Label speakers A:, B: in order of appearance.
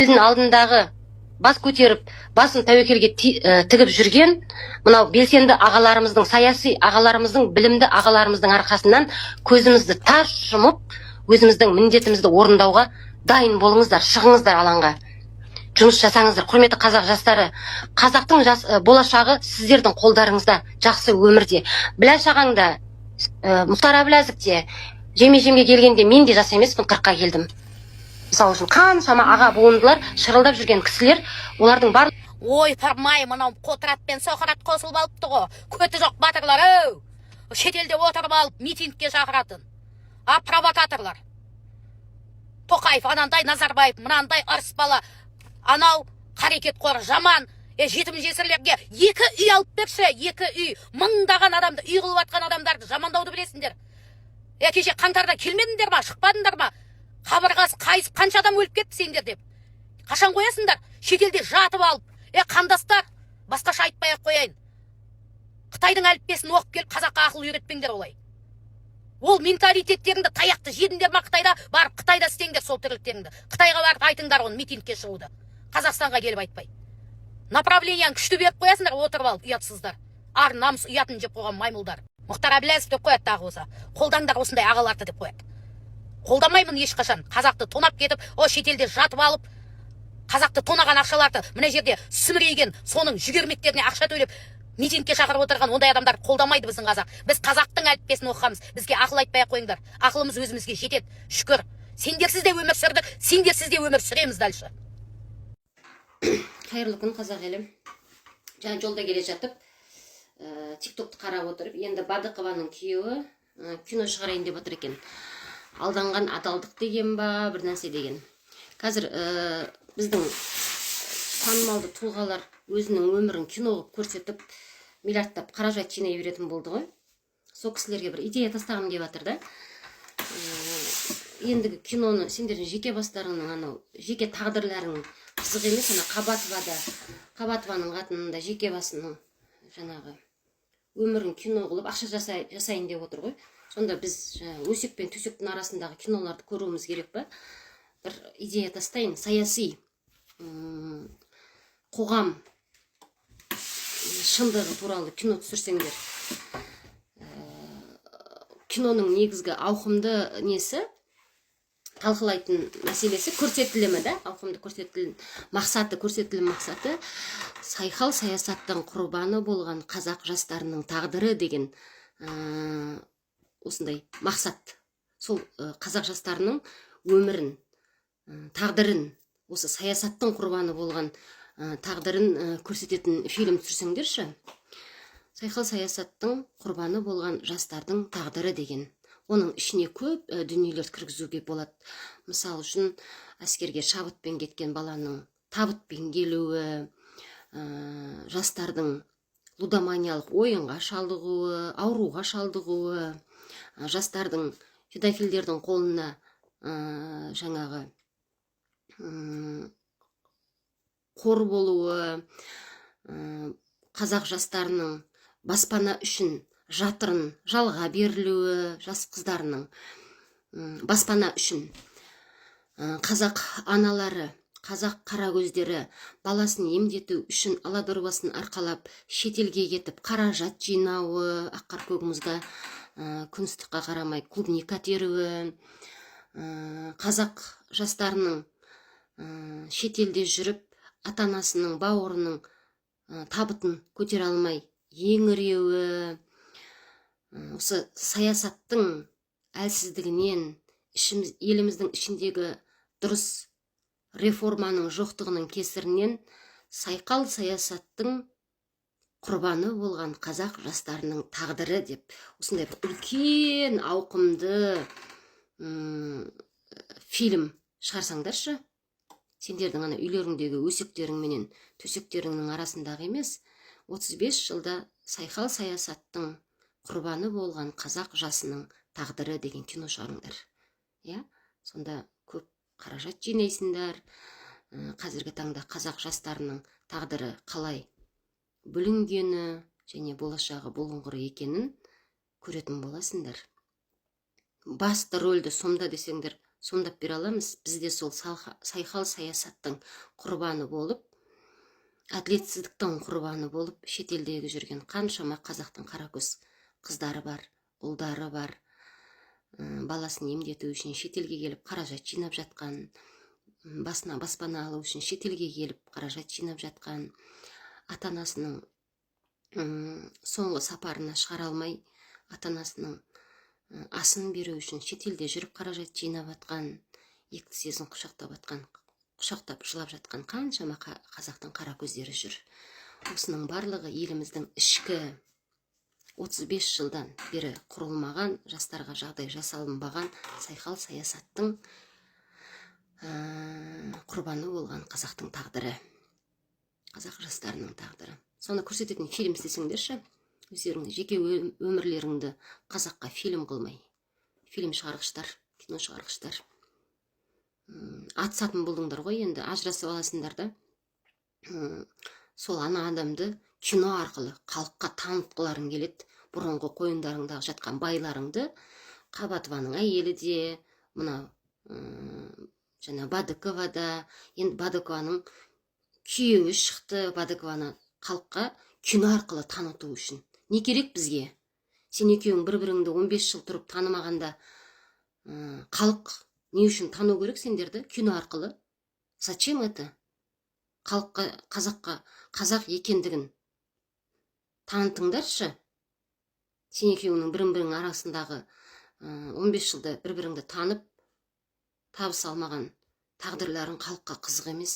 A: Біздің алдындағы бас көтеріп, басын тәуекелге тігіп жүрген мынау белсенді ағаларымыздың, саяси ағаларымыздың, білімді ағаларымыздың арқасынан көзімізді тарс жұмып, өзіміздің міндетімізді орындауға дайын болыңыздар, шығыңыздар алаңға. Жұмыс жасаңыздар, құрметті қазақ жастары. Қазақтың болашағы сіздердің қолдарыңызда, жақсы өмірде. Біләш ағаң да, Мұхтар Әблязов те, жеме-жемге келгенде мен де жас емеспін, 40-қа келдім. Мысалы үшін қаншама аға буындылар, шырылдап жүрген кісілер, олардың бар...
B: Ой, пармай, мынау Қотырат пен Соқырат қосылып алыпты ғой. Көті жоқ батырлар, ау! Шетелде отырып алып, митингке шақыратын. Провокаторлар. Тоқаев анандай, Назарбаев мынандай ырыс бала. Анау қарекет қор жаман. Жетім жесірлерге 2 үй алып берші, 2 үй. Мыңдаған адамды, үй қылып атқан адамдарды жамандауды білесіңдер. Кеше қаңтарда келмедіңдер ма, шықпадыңдар ма? Қабырғасы қайысып қанша адам өліп кетті сендер деп. Қашан қоясыңдар? Шетелде жатып алып. Қандастар, басқаша айтпай-ақ қояйын. Қытайдың әліппесін оқып келіп, қазаққа ақыл үйретпеңдер олай. Ол менталитеттеріңді таяқты жедіңдер ма Қытайда? Барып Қытайда істеңдер сол тірліктеріңді. Қытайға барып айтыңдар оны митингке шығуды. Қазақстанға келіп айтпай. Направленияны күшті беріп қоясыңдар, отырып алып, ұятсыздар. Ар намыс ұятын жеп қойған маймылдар. Мұхтар Әблязов деп қояды тағы болса. Қолдаңдар осындай ағаларды деп қояды. Қолдамаймын ешқашан. Қазақты тонап кетіп, шетелде жатып алып, қазақты тонаған ақшаларды мына жерде сүмірейген, соның жүгермектеріне ақша төлеп, митингке шақырып отырған ондай адамдар қолдамайды біздің қазақ. Біз қазақтың әліппесін оқығанбыз. Бізге ақыл айтпай қойыңдар. Ақылымыз өзімізге жетеді. Шүкір. Сендерсіз де өмір сүрдік, сендерсіз де өмір сүреміз дальше.
A: Қайырлы күн, қазақ елім. Жаңа жолда келе жатып, тиктокты қарап отырып, енді Бадықованың күйеуі кино шығарайын деп отыр екен. Алданған адалдық деген ба, бір нәрсе деген. Қазір біздің танымалды тұлғалар өзінің өмірін кино көрсетіп, миллиардтап қаражат жинай беретін болды ғой. Сол кісілерге бір идея тастағым келіп жатыр да. Ендігі киноны сендердің жеке бастарының, анау жеке тағдырларың қызық емес, ана Қабатованың қатынында жеке басының жаңағы өмірін кино қылып ақша жасайын деп отыр ғой. Сонда біз өсек пен төсектің арасындағы киноларды көруіміз керек па? Бір идея тастайын, саяси қоғам шындығы туралы кино түсірсеңдер. Киноның негізгі ауқымды несі, талқылайтын мәселесі көрсетілімі да, ауқымды көрсетілім мақсаты сайқал саясаттың құрбаны болған қазақ жастарының тағдыры деген осындай мақсат. Сол қазақ жастарының өмірін, тағдырын, осы саясаттың құрбаны болған тағдырын көрсететін фильм түсірсеңдерші. Сайқал саясаттың құрбаны болған жастардың тағдыры деген. Оның ішіне көп дүниелер кіргізуге болады. Мысалы үшін әскерге шабытпен кеткен баланың табытпен келуі, жастардың лудоманиялық ойынға шалдығуы, ауруға шалдығуы, жастардың педофилдердің қолына жаңағы қор болуы, қазақ жастарының баспана үшін жатырын жалға берілуі, жас қыздарының баспана үшін, қазақ аналары, қазақ қарагөздері баласын емдету үшін аладорбасын арқалап шетелге кетіп қаражат жинауы, аққар көк мұзда күн ыстыққа қарамай клубника теруі, қазақ жастарының шетелде жүріп ата-анасының бауырының табытын көтере алмай еңіреуі, осы саясаттың әлсіздігінен, еліміздің ішіндегі дұрыс реформаның жоқтығының кесірінен сайқал саясаттың құрбаны болған қазақ жастарының тағдыры деп осындай үлкен ауқымды фильм шығарсаңдаршы. Сендердің ана үйлеріңдегі өсектерің менен төсектеріңнің арасындағы емес, 35 жылда сайқал саясаттың құрбаны болған қазақ жасының тағдыры деген кино шығарыңдар. Сонда көп қаражат жинайсыңдар. Қазіргі таңда қазақ жастарының тағдыры қалай бүлінгені және болашағы бұлыңғыр екенін көретін боласыңдар. Басты рөлді сомда десеңдер, сомдап бере аламыз. Бізде сол сайқал саясаттың құрбаны болып, әділетсіздіктің құрбаны болып, шетелдегі жүрген қаншама қазақтың қаракөз қыздары бар, ұлдары бар. Баласын емдету үшін шетелге келіп қаражат жинап жатқан, басына баспана алу үшін шетелге келіп қаражат жинап жатқан, ата-анасының соңғы сапарына шығара алмай, ата-анасының асын беру үшін шетелде жүріп қаражат жинап жатқан, екі тізесін құшақтап жылап жатқан қаншама қазақтың қара көздері жүр. Осының барлығы еліміздің ішкі 35 жылдан бері құрылмаған, жастарға жағдай жасалынбаған сайқал саясаттың құрбаны болған қазақтың тағдыры, қазақ жастарының тағдыры. Соны көрсететін фильм істесеңдерші, өздеріңді жеке өмірлеріңді қазаққа фильм қылмай, фильм шығарғыштар, кино шығарғыштар. Атысатын болдыңдар ғой, енді ажырасып аласыңдар да, сол ана адамды кино арқылы халыққа танытқыларың келеді. Бұрынғы қойындарыңдағы жатқан байларыңды, Қабатованың әйелі де, мына жаңа Бадыкова да, енді Бадыкованың күйеуі шықты, Бадыкованы халыққа кино арқылы таныту үшін. Не керек бізге? Сен екеуің бір-біріңді 15 жыл тұрып танымағанда, халық не үшін тану керек сендерді? Кино арқылы. Зачем это? Халыққа, қазаққа, қазақ екендігін танытыңдаршы. Сен екеуіңнің бірін-бірің арасындағы 15 жылда бір-біріңді танып, табыс алмаған тағдырларың халыққа қызық емес.